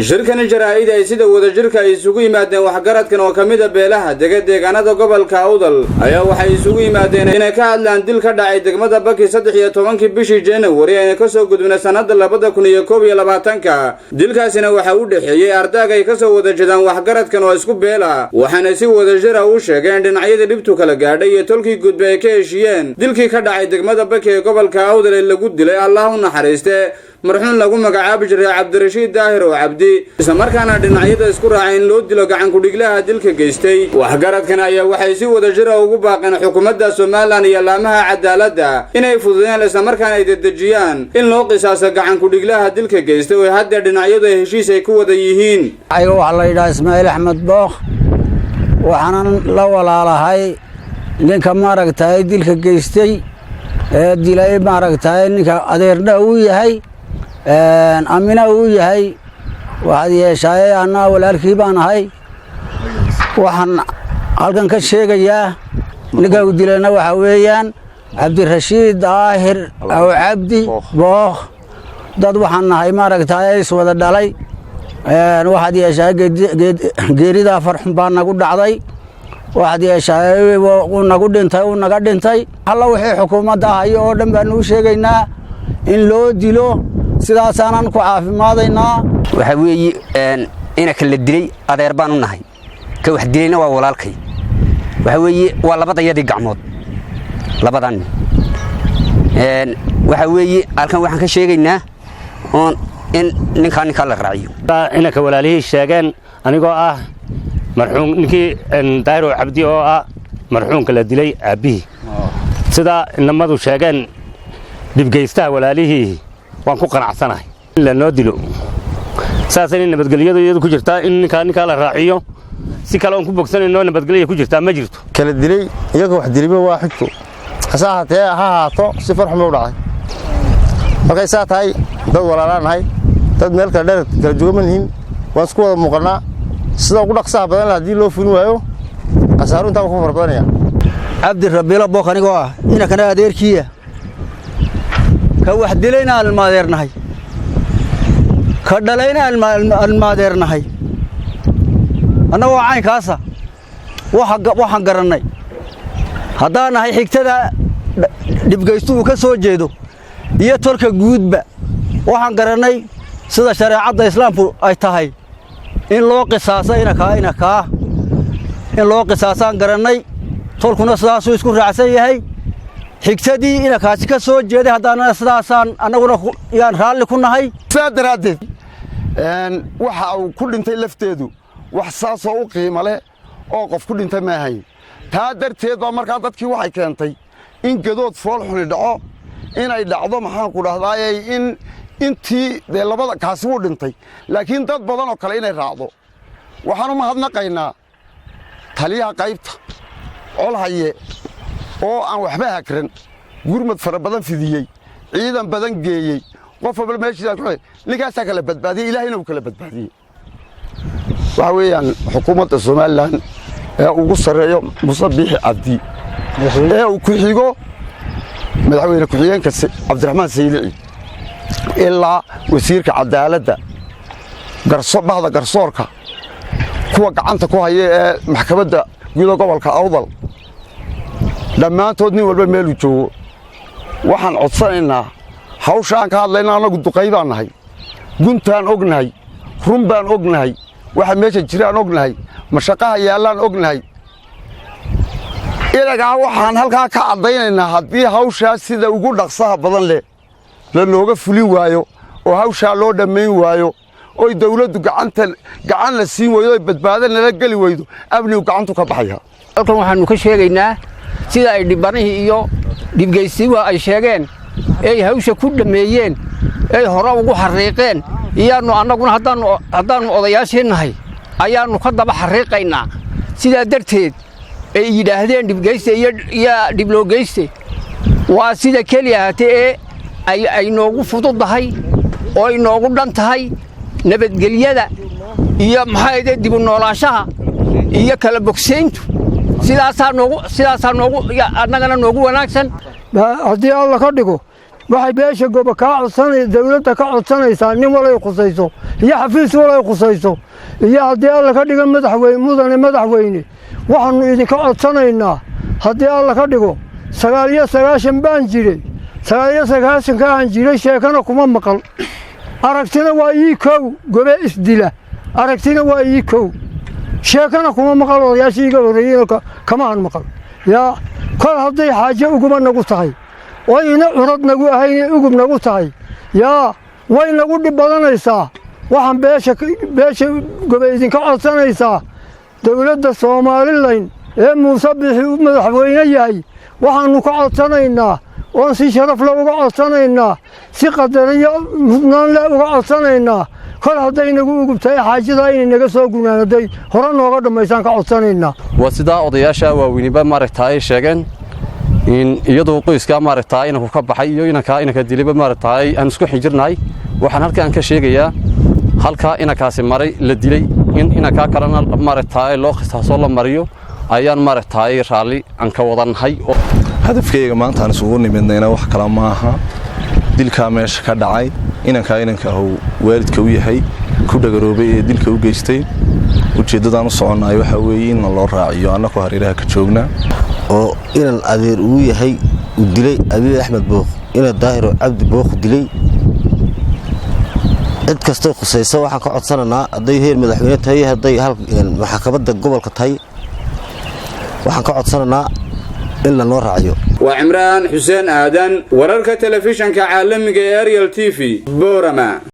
shirkan jaraa'id ay sida wadajirka ay isugu yimaadeen waxgaradkan oo kamid ah beelaha deegaanada gobolka Awdal ayaa waxay isugu yimaadeen inay ka hadlaan dil ka dhacay degmada Baki 13 bishii January ee ka soo gudbina sanadda 2021 dilkaasina waxa uu dhaxeeyay ardayga ay ka soo wada jeedaan waxgaradkan oo isku beela waxaana si wadajir ah u sheegeen dhinacyada dhibtu kala gaadhay iyo tolkii gudba ay ka heshiyeen dilkii ka dhacay degmada Baki ee gobolka Awdal ee lagu dilay Allahu naxariiste marxuun lagu magacaabo jiray Cabdirashiid Daahir oo Cabdi isla markaana dhinacyada isku raaceen loo dilo gacan ku dhiglaha dilka geystay waxgaradkan ayaa waxay si wadajir ah ugu baaqeen xukuumadda Soomaaliland iyo laamaha cadaaladda inay fududeeyaan isla markaana ay dedejiyaan in loo qisaaso gacan ku dhiglaha dilka geystay oo hadda dhinacyada heshiis ay ku wada yihiin ayaga waxa la yiraahdaa Ismaaciil Axmed Bookh waxaan la walaalahay ninka maaragtay dilka geystay ee dilay maaragtay ninka adeerna uu yahay amina uu yahay waxaad yeeshay ana walaalkii baan ahay waxaan halkan ka sheegayaa ninka uu dilayna waxa weeyaan Cabdirashiid Daahir oo Cabdi Bookh dad waxaan nahay maaragtay is wada dhalay waxaad yeeshay geerida farxun baan nagu dhacday waxaad yeeshay uu nagu dhintay uu naga dhintay halla wixii xukuumadda ahayo oo dhan baan u sheegaynaa in loo dilo sidaasaanaan ku caafimaadaynaa waxa weeye ina kala dilay adeer baan u nahay ka wax dilayna waa walaalkay waxa weeye waa labadayadii gacmood labadan waxa weeye halkan waxaan ka sheegaynaa in ninka la raaciyo inaka walaalihii sheegeen anigoo ah marxuum ninkii Daahir oo Cabdi oo ah marxuumka la dilay aabihi sida inamadu sheegeen dibgeysta walaalihii waan ku qanacsanahay in la noo dilo saasan nabadgelyadu iyadu ku jirtaa in ninka la raaciyo si kale oo ku bogsanayno nabadgelyo ku jirtaa ma jirto kala dilay iyaga wax dilay waa xigto xasaatee ha haato si farxo ma u dhacay markay saatay dad walaalaanahay dad meel kala dheer kala joogamanhiin waan isku wada muuqanaa sida ugu dhaqsaha badan hadii loo fulin waayo asaarunta ku farbadanaya Cabdi Rabiila Bookh anigoo ah ina kana adeerkiya ka wax dilayna almaadeernahay ka dhalayna almaadeernahay anagoo caynkaasa waxaan garanay haddaan nahay xigtada dhibgeystu ka soo jeedo iyo tolka guudba waxaan garanay sida shariicada islaamku ay tahay in loo qisaaso in loo qisaasaan garanay tolkuna sidaas uu isku raacsan yahay xigtadii ina kaasi ka soo jeeday haddana sidaasaan anaguna yaan raalli ku nahay saadaraadid waxa uu ku dhintay lafteedu wax saasoo u qiimo leh oo qof ku dhintay ma ahayn taa darteed baa markaa dadkii waxay keentay in gadood fool xuni dhaco inay dhacdo maxaan ku dhahdaayay intii labada kaasi uu dhintay laakiin dad badan oo kale inay raacdo waxaan u mahadnaqaynaa taliyaha qaybta olhaye oo aan waxba hakran gurmad fara badan fidiyey ciidan badan geeyey qof walba meeshiisa ku ninkaas kala badbaadiyay ilaahayna uu kala badbaadiyay waxa weeyaan xukuumadda Soomaaliland ee ugu sareeyo Muuse Biixi Cabdi ee uu ku xigo madaxweyne ku xigeenka Cabdiraxmaan Saylici ilaa wasiirka cadaaladda bahda garsoorka kuwa gacanta ku haya ee maxkamadda gudaha gobolka Awdal dhammaantood nin walba meel uu joogo waxaan codsanaynaa hawshaan ka hadlaynaa anagu duqaydaan nahay guntaan ognahay run baan ognahay waxa meesha jiraan ognahay mashaqaha yaalaan ognahay ilagaa waxaan halkaa ka caddaynaynaa haddii hawshaa sida ugu dhaqsaha badan leh looga fulin waayo oo hawshaa loo dhammayn waayo oy dawladdu gacan la siin waydo oy badbaado nala geli waydo amnigu gacantu ka baxaya halkan waxaanu ka sheegaynaa sida ay dhibbanihii iyo dhibgeystiwa ay sheegeen ay hawsha ku dhameeyeen ay hore ugu xariiqeen iyaanu annaguna haddaannu odayaashii nahay ayaannu ka daba xariiqaynaa sidaa darteed ay yidhaahdeen dhibgeyste iyo dhibloogeyste waa sida keliya hatee ee ay noogu fududahay oo ay noogu dhan tahay nabadgelyada iyo maxaa dib u noolaanshaha iyo kala bogsayntu sidaasaa noogu annagana noogu wanaagsan haddii alla ka dhigo waxay beesha goba kaa codsanay dawladda ka codsanaysaa nin walay qusayso iyo xafiis walay qusayso iyo haddii alla ka dhigo mudane madaxweyne waxaannu idinka codsanaynaa haddii alla ka dhigo 99 baan jiray 99 kaan jiray sheekana kuma maqal aragtina waa ii kow gobe isdila aragtina waa ii kow sheekana kuma maqal odayaashiiga horeeyay kama aan maqal yaa kol hadday xaaje uguba nagu tahay wayna curad nagu ahayn ugub nagu tahay yaa way nagu dhib badanaysaa waxaan beesha gobe idinka codsanaysaa dawladda Soomaaliland ee Muuse Bixi madaxweyne yahay waxaanu ka codsanaynaa oo si sharaf leh uga codsanaynaa si qadariyo mudnaan leh uga codsanaynaa kol hadday nagu ugubtay xaajada inay naga soo gunaanaday hore nooga dhamaysan ka codsanaynaa waa sida odayaasha waaweyniba maaragtay sheegeen in iyadoo qoyska maaragtay inuu ka baxay iyo inanka diliba maaragtay aan isku xijirnay waxaan halkaan ka sheegayaa halka inankaasi maray la dilay inanka kalena maaragtay loo qisaaso la mariyo ayaan maaragtay raali aan ka wadanahay hadafkayga maanta aan isugu nimidnayna wax kala ma aha dilka meesha ka dhacay inanka uu waalidka u yahay ku dhagaroobay ee dilka u geystay ujeedadaan u soconaay waxa weeye in loo raaciyo annagoo hareeraha ka joogna oo inan adeer uu yahay u dilay Abiy Axmed Booq ina Daahir Cabdi Booq dilay cid kasta khusayso waxaan ka codsananaa haday heer madaxweyne tahay haday maxkamadda gobolka tahay waxaan ka codsananaa in la noo raaciyo waa Imraan Xuseen Aadan wararka telefishanka caalamiga ee Ariel TV Boorama.